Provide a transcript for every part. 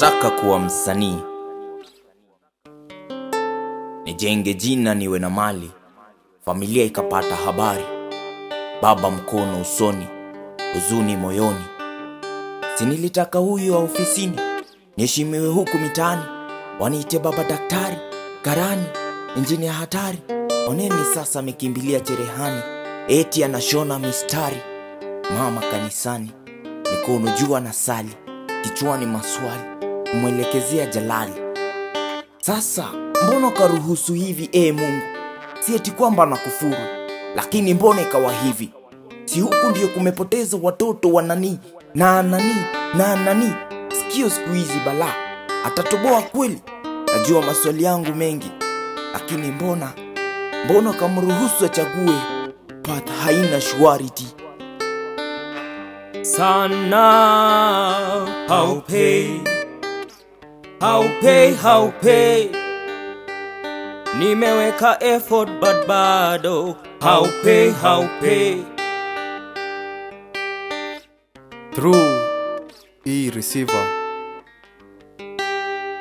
Nataka kuwa msanii, nijenge jina, niwe na mali. Familia ikapata habari, baba mkono usoni, huzuni moyoni. Si nilitaka huyu wa ofisini, niheshimiwe huku mitaani. Waniite baba daktari, karani, injinia hatari. Oneni sasa amekimbilia cherehani, eti anashona mistari. Mama kanisani, mikono jua na sali, kichwani maswali, umwelekezea Jalali. Sasa mbona karuhusu hivi Mungu? Si eti kwamba nakufuru, lakini mbona ikawa hivi? Si huku ndio kumepoteza watoto wa nani na nani? Sikio siku hizi bala, atatoboa kweli? Najua maswali yangu mengi, lakini mbona kamruhusu achague path haina surety? Sana how pay nimeweka effort but bado how pay through hii receiver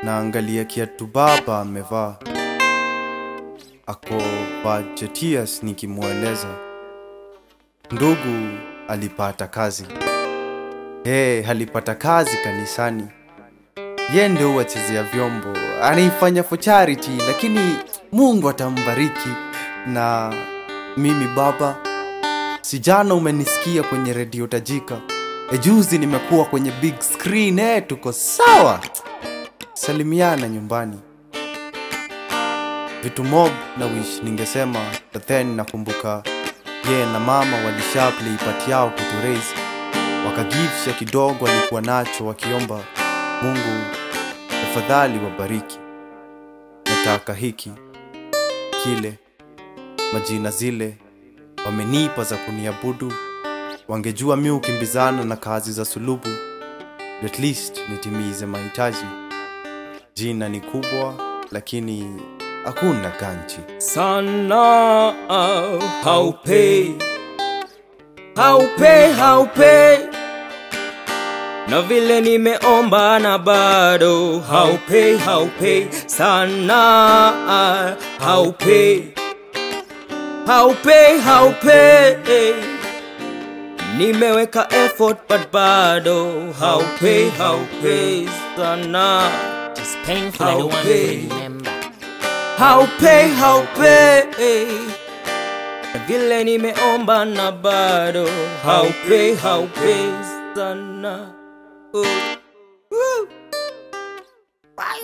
naangalia kiatu baba amevaa, ako budgetiers. Nikimueleza ndugu alipata kazi, alipata kazi kanisani. Yeye ndio wachezea vyombo, anaifanya for charity, lakini Mungu atambariki. Na mimi baba, sijana umenisikia kwenye radio tajika, juzi nimekuwa kwenye big screen. Tuko sawa, salimiana nyumbani. Vitu mob na wish ningesema, but then nakumbuka na mama walishaplay ipati yao kutu raise, wakagifsha kidogo walikuwa nacho, wakiomba Mungu tafadhali wabariki. Nataka hiki kile, majina zile wamenipa za kuniabudu. Wangejua mimi ukimbizana na kazi za sulubu, at least nitimize mahitaji. Jina ni kubwa lakini hakuna ganchi. Sana how pay na vile nimeomba na bado how pay. Sana how pay nimeweka effort but bado how pay. Sana just painful, I don't want to remember. How pay na vile nimeomba na bado how pay sana. Why?